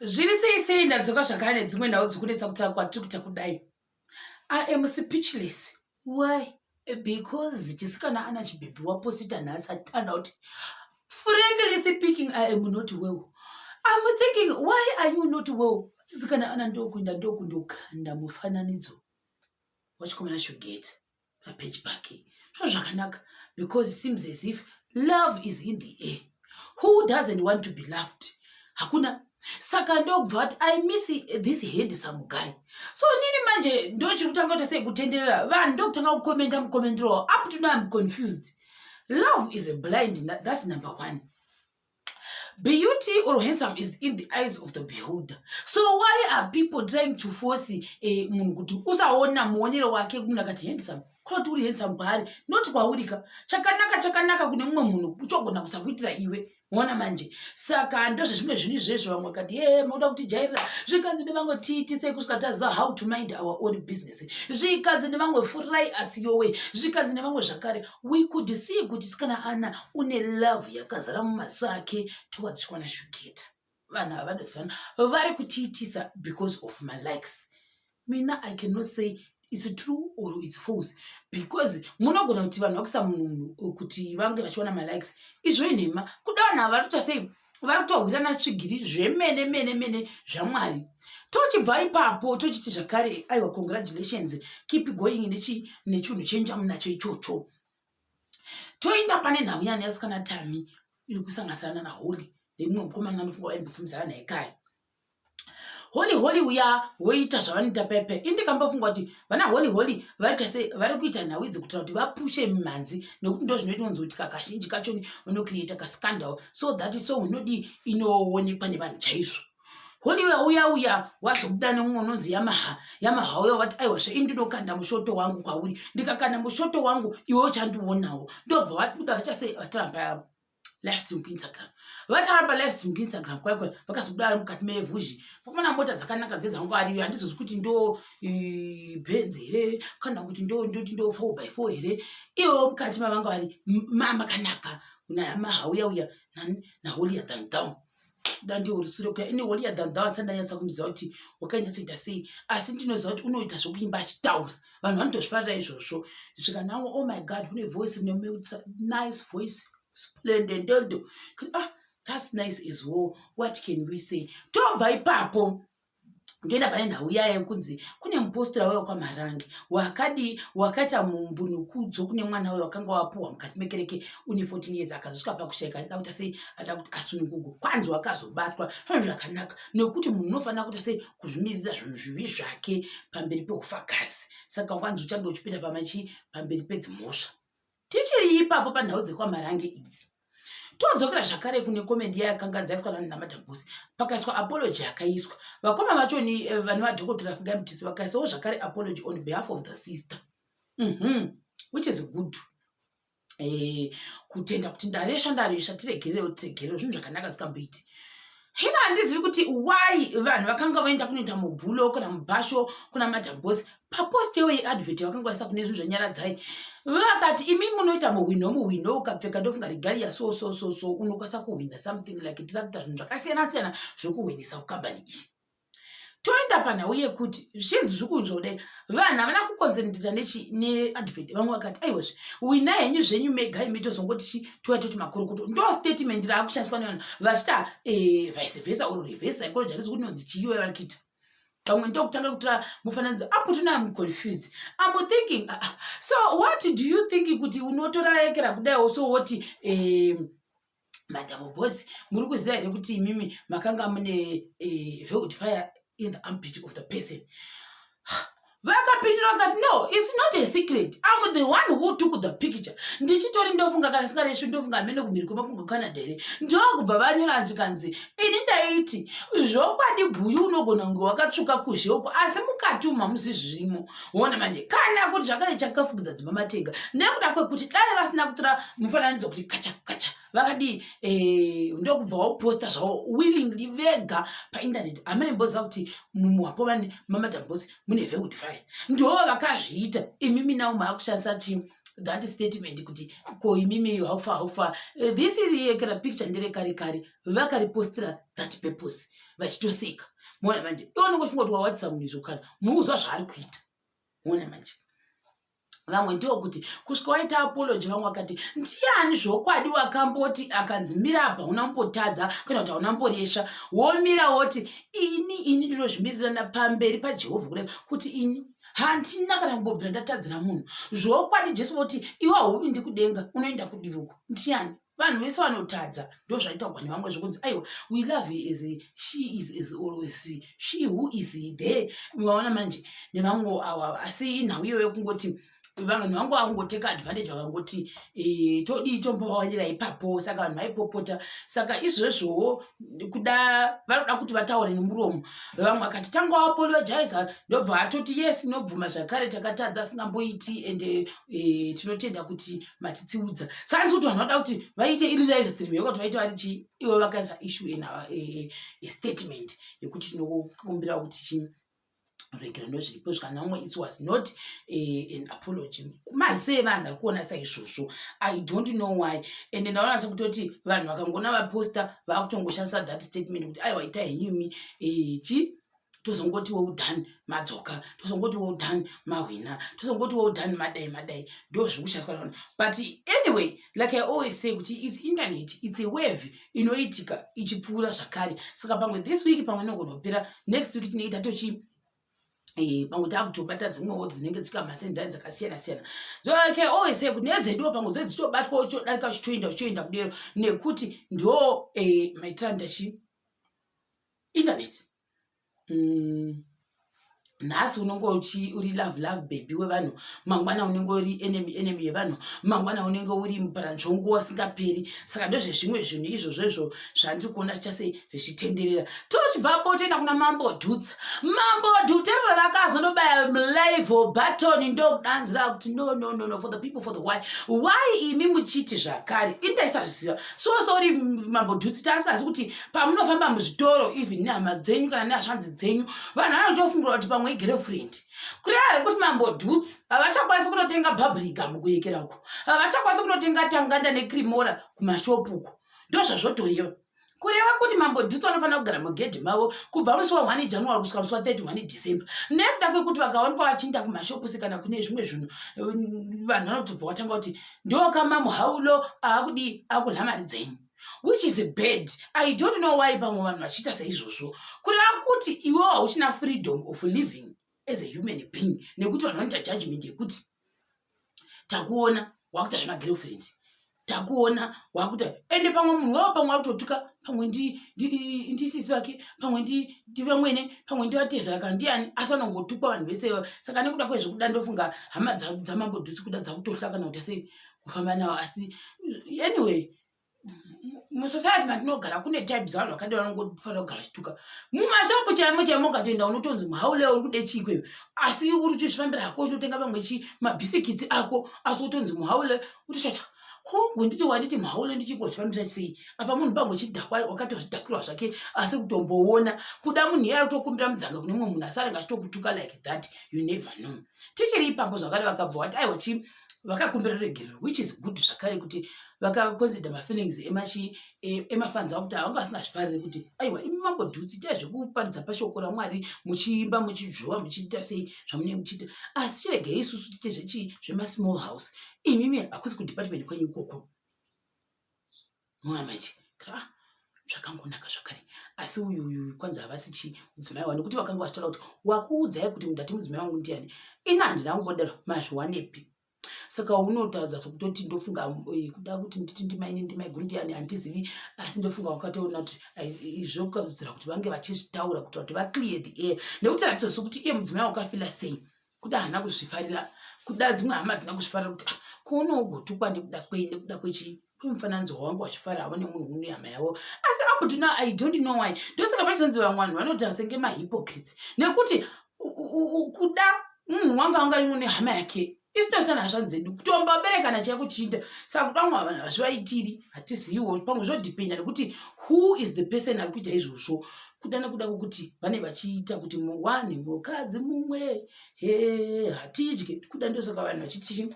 Zviri sei ndadzoka zvakare nedzimwe nhau dzikunetsa kutaura kwatiri kuita kudai. I am speechless. Why? Because chisikana ana chibhebhi waposita nhasi atanda kuti frankly speaking I am not well. I'm thinking why are you not well? Chisikana ana ndokuinda ndokundokanda mufananidzo wachikomana shogeta papage pake. Zvakanaka because it seems as if love is in the air. Who doesn't want to be loved? Hakuna. Saka ndobva kuti I miss this handsome guy. So nini manje ndochirutanga kuti sei kutenderera vanhu ndokutanga kukomenta mukomendero. Up to now I'm confused. Love is blind. That's number one. Beauty or handsome is in the eyes of the beholder. So why are people trying to force munhu kuti usaona muonero wake munhu akati handsome? Kuti uri handsome kwaari not kwaurika. Chakanaka kune mumwe munhu uchogona kusakuitira iwe. Mwana manje. Saka ndozvo zvimwe zvinhu izvezvo vamwe vakati moda kutijairira zvikanzi nevamwe tiitise kusvika taziva how to mind our own business. Zvikanzi nevamwe furai asi yowe. Zvikanzi nevamwe zvakare. We could see kuti sikana ana une love yakazara mumaso ake towards chikwana shugeta. Vanhu havadosivana vari kutiitisa because of my likes. Mina I cannot say it's true or it's false because munogona kuti vanhu vakuisa munhu kuti vange vachiona malikes izvo inhema kuda vanhu ava varikuita sei vari kutohwirana svigiri zvemene zvamwari. Tochibva ipapo tochiti zvakare aiwa congratulations keep going nechinhu chenjamu nacho ichocho. Toenda pane nhau yani yasikana Tami iri kusanganisana naHolly nemumwe mukomana anofunga waimbofambisana naye kare. Holly uya woita zvavanoita pepe. Indikambofunga kuti vana Holly vaita sei vari kuita nhau idzi kuitira kuti vapushe mimhanzi nekuti ndo zvinoita kuti kakazhinji kacho unocreate kascandal so that so unodi inoonekwa nevanhu chaizvo. Holly uya wazobuda nemumwe unonzi Yamaha uya wati aiwazve indinokanda mushoto wangu kwauri ndikakanda mushoto wangu iwe uchandionawo. Ndobva vabuda vachase vataramba live stream kuInstagram. Vataramba live stream kuInstagram kwakwe vakazobuda mukati mevhuzhi. Pakamana mota dzakanaka dzezangu ariyo handizozi kuti ndo Benz here kana kuti ndo 4x4 here. Iwo mukati mavanga vari makanaka kuna Yamaha uya naHolly down. Ndio rusure kwa ini Holly down sandanyatsa kumuziva kuti wakanyatsoita sei asi ndinoziva kuti unoita zvokuimba achitaura vanhu vanotozvifarira izvozvo. Zvikanawo oh my god une voice nice voice splendid dodo. That's nice as well. What can we say? Tobva ipapo ndoenda pane nhau yaye kunzi kune mupostora wayo kwaMarangi wakaita mumbunukudzo kune mwana wayo wakanga wapuwa mukati mekereke une 14 years akazosvika pakusheka ada kuita sei ada kuti asununguke kwanzi wakazobatwa. Zvinhu zvakanaka nekuti munhu unofanira kuita sei kuzvimirira zvinhu zvivi zvake pamberi peufakazi. Saka kwanzi uchange uchipinda pamberi pedzimhosva. Tichiri ipapo panhau dzekwaMarangi idzi todzokera zvakare kune komedi yakanganza yaiswa naMadam Boss pakaiswa apology yakaiswa. Vakoma vacho ni vanhu vadhokotera Figai Mutisi vakaisawo zvakare apology on behalf of the sister. Which is good. Kutenda kuti ndaresha tiregerewo zvinhu zvakanaka zikamboiti. Hina handizivi kuti why vanhu vakanga vaenda kunoita mubhulo kana mubhasho kuna Madam Boss papost yeadvert vakanga vaisa kune zvinhu zvanyaradzai vakati imi munoita muhwino ukapfeka ndofunga regalia so unokwanisa kuhwina something like tirakuita zvinhu zvakasiyana zviri kuhwinisa kukambani iyi. Toenda panhau yekuti zvinzi zviri kunzwa kudai vanhu havana kukonzentrata neadvert. Vamwe vakati aiwazve wina henyu zvenyu mega imitozongoti toti makurukuto ndo statement raakushandiswa nevanhu vachita vice versa or reverse psychology handisi kuti nonzi chiiwe vari kuita. Vamwe ndokutanga kutora mufananidzo up to now I'm confused. I'm thinking so what do you think kuti unotora ekera kudai also woti Madam Boss muri kuziva here kuti imimi makanga mune velvet fire in the armpit of the person. Vakapindura vakati no, it's not a secret. I'm the one who took the picture. Ndichitori ndofunga kana singaresvi ndofunga amene kumhiri kwemakungo Canada here. Ndokubva vanyora njikanzi ini ndaiti zvokwadi bhuyu unogona kunge wakatsvuka kuzheuko asi mukati umu hamusi zvirimo. Wona manje kana kuti zvakare chakafukidza dzimba matega nekuda kwekuti dai vasina kutora mufananidzo kuti kacha vakadi ndokubva waposta zvavo willingly vega painternet. Amaimboziva kuti muwapo Madam Boss mune velvet fire ndo vakazviita. Imimi nawo maakushandisa that statement kuti ko imimi haufa this is kana picture ndere kare vakaripostira that purpose vachitoseka. Mona manje ione kuti ngoti wawatisa munhu zvokana muuzwa zvaari kuita. Mona manje vamwe ndiwo kuti kusvika waita apology vamwe vakati ndiani zvokwadi wakamboti akanzi mira apa unampotadza kana kuti haunamboresha womira woti ini ndinozvimirirana pamberi paJehovha kudai kuti ini handina kana kumbobvira ndatadzira munhu zvokwadi. Jesu voti iwe hauvi ndikudenga unoenda kudivuko ndiani. Vanhu vese vanotadza ndo zvaitaurwa nevamwe zvokunzi aiwa we love her as she is always she who is there. Unaona manje nevamwe awa asi nhau iyoyo kungoti vanhu vangu vakungoteka advantage vakangoti todi tombovawanyira ipapo saka vanhu vaipopota. Saka izvozvowo kuda vanoda kuti vataure nemuromo. Vamwe vakati tanga apologize ndobva atoti yes nobvuma zvakare takatadza asingamboiti ende tinotenda kuti matitsiudza. Saka kuti vanhu vada kuti vaite iri live stream yokuti vaite vari chi ivo vakaisa issue in statement yekuti tinokumbira kuti chi regera ndozviripo zvakanamwe it was not an apology. Mazise vanhu vari kuona saizvozvo I don't know why. And ndaona sekutoti vanhu vakangona vaposta vakutongoshandisa that statement kuti aiwa itai henyumi chi tozongoti weudhani madzoka tozongoti weudhani mahwina tozongoti weudhani madai ndo zvikushandiswa navanhu. But anyway like I always say kuti it's internet, it's a wave inoitika ichipfuura zvakare. Saka pamwe this week pamwe nogonopera next week tinoita tochi pamwe takutobata dzimwewo dzinenge dzikamasendani dzakasiyana-siyana. So I can always say kuti nedzeduwo pamwe dzedzitobatwa uchodarika uchitoenda kudero nekuti ndo maitiranda chi internet. Nhasi unenge uri love baby wevanhu, mangwana unenge uri enemy yevanhu, mangwana unenge uri muparanzvongo wasingaperi. Saka ndozvezvimwe zvinhu izvozvo zvandiri kuona zvichase zvichitenderera. Tochibvapo toenda kuna Mambo Dudes. Mambo Dudes vakazondobaya live button ndokudanzira kuti no for the people for the why imi muchiti zvakare indaisazviziva. So sorry Mambo Dudes, tasingazi kuti pamunofamba muzvitoro even nehama dzenyu kana neashanzi dzenyu vanhu vanotofungura kuti pamwe girlfriend kurare kuti Mambo Dudes havachakwanisi kunotenga bubblegum kuyekerako, havachakwanisi kunotenga tanganda necrimora kumashopuko. Ndo zvazvotoreva kureva kuti Mambo Dudes vanofanira kugara mugedhi mavo kubva musi wa1 January kusvika musi wa31 December. Nekuda kwekuti vakaonekwa vachiinda kumashopusi kana kune zvimwe zvinhu vanhu vanotobva vatanga kuti ndokama muhaulo aakudi akulha mari dzenyu, which is bad. I don't know why pamwe vanhu vachiita saizvozvo kureva kuti iwewo hauchina freedom of living as a human being nekuti vanhu vanoita judgment yekuti takuona wakuita zvemagirlfriend, takuona wakuita ende pamwe munhu wavo pamwe akutotuka pamwe ndisisi vake pamwe ndivamwene pamwe ndivatezvera kana ndiani asi vanongotukwa vanhu vese. Saka nekuda kwezvokuda ndofunga hama dzaMambo Dudes kuda dzakutohla kana kuti sei kufamba navo. Asi anyway musociety matinogara kune type dzavanhu vakadi vanongofanira kugara chituka mumashopu chaimo ukatoenda unotonzi muhaule uri kude chikwe asi uri uchizvifambira hako unotenga pamwe mabhisikitsi ako asi utonzi muhaule utoshata kongo nditi wanditi muhaule ndichingozvifambira sei apa munhu pamwe chidhakwa wakatozvidhakirwa zvake asi kutomboona kuda munhu iye utokumbira mudzanga kune mumwe munhu asi arenga achitokutuka like that you never know. Tichiri ipapo zvakare vakabva vati aiwa chi vakakumbira regerero, which is good zvakare kuti vakaconsider mafeelings emafanzi avo kuti havanga vasingazvifariri kuti aiwa imi Mambo Dudes itai zvekuparidza pashoko raMwari muchiimba muchizhova muchiita sei zvamunenge muchiita asi chiregei isusu tiite zvemasmall house imimi hakusi kudepartment kwenyu ikoko. Mona manje zvakangonaka zvakare asi uyu kwanza havasi mudzimai wani kuti vakanga vachitaura kuti wakuudzai kuti mudati mudzimai wangu ndiani ina handina kumbodaro mazviwanepi. Saka unotadza sokutoti ndofunga kuda kuti nditi ndimai gundiani handizivi asi ndofunga wakatoona kuti izvokudzira kuti vange vachizvitaura kuti vati vaclear the air nekuti ratidzosi kuti iye mudzimai wakafila sei kuda hana kuzvifarira kuda dzimwe hama dzina kuzvifarira kuti kuonogotukwa nekuda kwemufananidzo wawangu wachifara havo nemunhu une hama yavo. Asi up to now I don't know why ndosaka pachizonzi vamwe vanhu vanoita senge mahypocrites nekuti kuda munhu wanga anga une hama yake isitosana hashanzi dzedu kutombaberekana chaiku chiita. Saka kuda mwa vanhu hazvivaitiri hatiziviwo pamwe zvodhipenda nekuti who is the person ari kuita izvozvo kuda nekuda kwokuti vane vachiita kuti wani mukadzi mumwe hatidye kuda ndosaka vanhu vachiti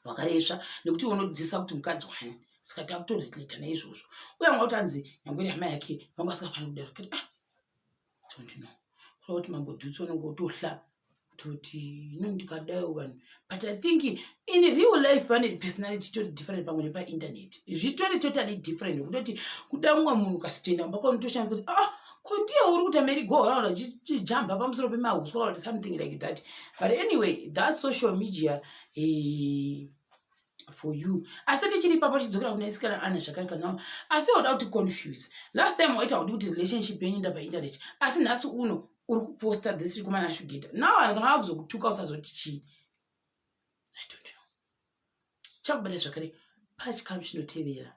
wakaresva nekuti unodzidzisa kuti mukadzi wani saka takutoreleta naizvozvo uye anga kuti anzi nyangwe hama yake vanga vasingafaniri kudaro tondino kuda kuti mambodhutsi unenge utohla kuti ndikadaiwo vanhu but I think in real life vane personality totally different pamwe nepainternet zvitori totally different kutoti kuda mumwe munhu kasitoenda mbakaunotoshanda kuti ko ndiye uri kuti amerigo chijamba pamusoro pemahuswa or something like that. But anyway, that's social media for you. Asi tichiri papo tidzokera kuna isikana Ana zvakare kana asi wada kuti confuse. Last time waita kuti relationship yenyu enda painternet. Asi nhasi uno uri kuposta this chikomana ashugeta. Now kana vakuzokutuka usazoti chi. I don't know. Chakubata zvakare pachikamu chinotevera.